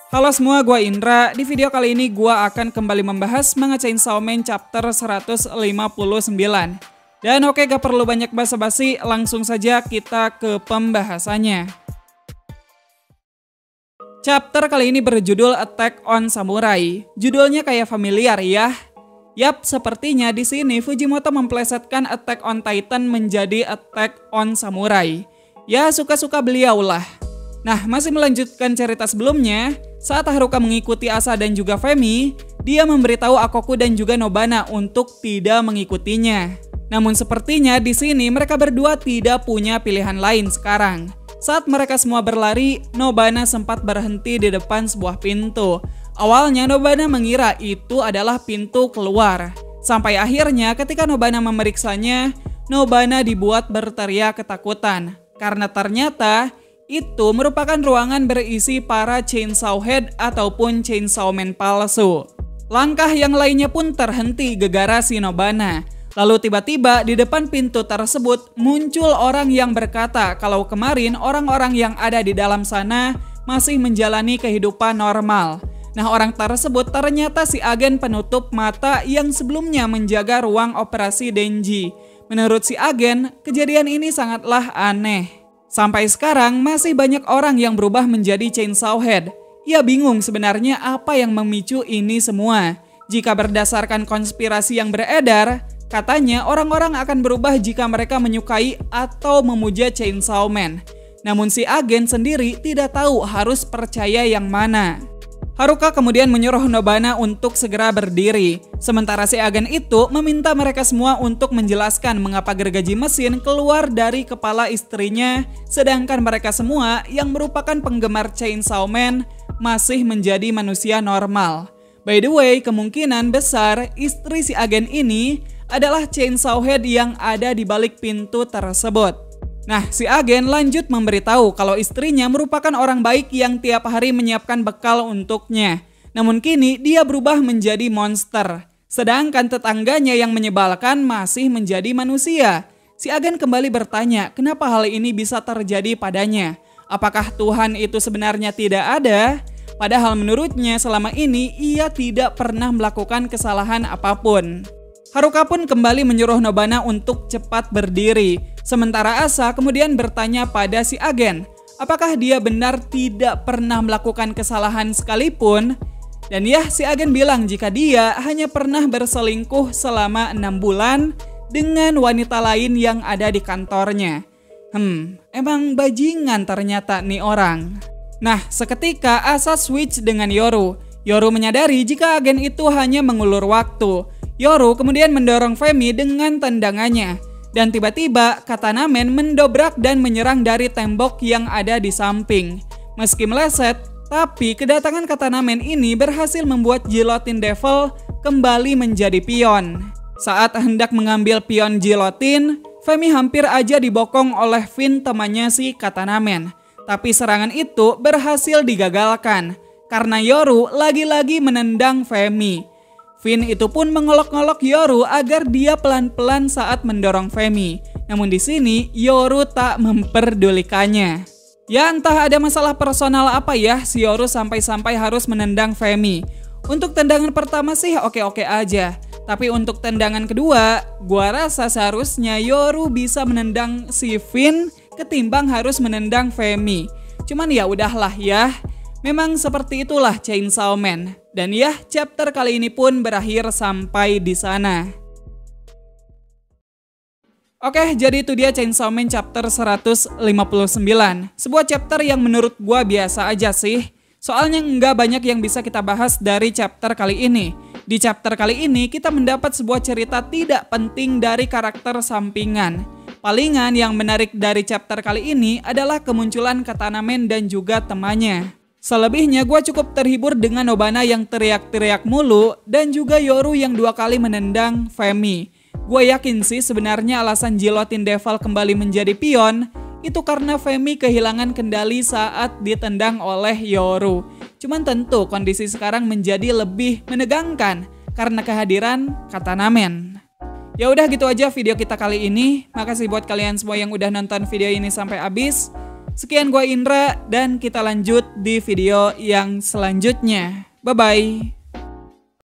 Halo semua, gue Indra. Di video kali ini gue akan kembali membahas manga Chainsaw Man chapter 159. Dan oke, gak perlu banyak basa-basi, langsung saja kita ke pembahasannya. Chapter kali ini berjudul Attack on Samurai. Judulnya kayak familiar ya. Yap, sepertinya di sini Fujimoto memplesetkan Attack on Titan menjadi Attack on Samurai. Ya, suka-suka beliau lah. Nah, masih melanjutkan cerita sebelumnya, saat Haruka mengikuti Asa dan juga Femi, dia memberitahu Akoku dan juga Nobana untuk tidak mengikutinya. Namun sepertinya di sini mereka berdua tidak punya pilihan lain sekarang. Saat mereka semua berlari, Nobana sempat berhenti di depan sebuah pintu. Awalnya Nobana mengira itu adalah pintu keluar. Sampai akhirnya ketika Nobana memeriksanya, Nobana dibuat berteriak ketakutan. Karena ternyata itu merupakan ruangan berisi para Chainsaw Head ataupun Chainsaw Man palsu. Langkah yang lainnya pun terhenti gegara si Nobana. Lalu tiba-tiba di depan pintu tersebut muncul orang yang berkata kalau kemarin orang-orang yang ada di dalam sana masih menjalani kehidupan normal. Nah, orang tersebut ternyata si agen penutup mata yang sebelumnya menjaga ruang operasi Denji. Menurut si agen, kejadian ini sangatlah aneh. Sampai sekarang masih banyak orang yang berubah menjadi Chainsaw Head. Ia bingung sebenarnya apa yang memicu ini semua. Jika berdasarkan konspirasi yang beredar, katanya orang-orang akan berubah jika mereka menyukai atau memuja Chainsaw Man. Namun si agen sendiri tidak tahu harus percaya yang mana. Haruka kemudian menyuruh Nobana untuk segera berdiri. Sementara si agen itu meminta mereka semua untuk menjelaskan mengapa gergaji mesin keluar dari kepala istrinya, sedangkan mereka semua yang merupakan penggemar Chainsaw Man masih menjadi manusia normal. By the way, kemungkinan besar istri si agen ini adalah Chainsaw Head yang ada di balik pintu tersebut. Nah, si agen lanjut memberitahu kalau istrinya merupakan orang baik yang tiap hari menyiapkan bekal untuknya. Namun kini dia berubah menjadi monster. Sedangkan tetangganya yang menyebalkan masih menjadi manusia. Si agen kembali bertanya kenapa hal ini bisa terjadi padanya. Apakah Tuhan itu sebenarnya tidak ada? Padahal menurutnya selama ini ia tidak pernah melakukan kesalahan apapun. Haruka pun kembali menyuruh Nobana untuk cepat berdiri. Sementara Asa kemudian bertanya pada si agen, apakah dia benar tidak pernah melakukan kesalahan sekalipun? Dan ya, si agen bilang jika dia hanya pernah berselingkuh selama 6 bulan dengan wanita lain yang ada di kantornya. Emang bajingan ternyata nih orang. Nah, seketika Asa switch dengan Yoru. Yoru menyadari jika agen itu hanya mengulur waktu. Yoru kemudian mendorong Femi dengan tendangannya. Dan tiba-tiba Katana Man mendobrak dan menyerang dari tembok yang ada di samping. Meski meleset, tapi kedatangan Katana Man ini berhasil membuat Guillotine Devil kembali menjadi pion. Saat hendak mengambil pion Guillotine, Femi hampir aja dibokong oleh Finn temannya si Katana Man. Tapi serangan itu berhasil digagalkan karena Yoru lagi-lagi menendang Femi. Finn itu pun mengolok-olok Yoru agar dia pelan-pelan saat mendorong Femi. Namun di sini Yoru tak memperdulikannya. Ya, entah ada masalah personal apa ya si Yoru sampai-sampai harus menendang Femi. Untuk tendangan pertama sih oke-oke aja. Tapi untuk tendangan kedua, gua rasa seharusnya Yoru bisa menendang si Finn ketimbang harus menendang Femi. Cuman ya udahlah ya. Memang seperti itulah Chainsaw Man. Dan ya, chapter kali ini pun berakhir sampai di sana. Oke, jadi itu dia Chainsaw Man chapter 159. Sebuah chapter yang menurut gua biasa aja sih. Soalnya nggak banyak yang bisa kita bahas dari chapter kali ini. Di chapter kali ini kita mendapat sebuah cerita tidak penting dari karakter sampingan. Palingan yang menarik dari chapter kali ini adalah kemunculan Katana Man dan juga temannya. Selebihnya gue cukup terhibur dengan Nobana yang teriak-teriak mulu dan juga Yoru yang 2 kali menendang Femi. Gue yakin sih sebenarnya alasan Guillotine Devil kembali menjadi pion itu karena Femi kehilangan kendali saat ditendang oleh Yoru. Cuman tentu kondisi sekarang menjadi lebih menegangkan karena kehadiran Katana Man. Ya udah gitu aja video kita kali ini. Makasih buat kalian semua yang udah nonton video ini sampai habis. Sekian gua Indra dan kita lanjut di video yang selanjutnya. Bye-bye.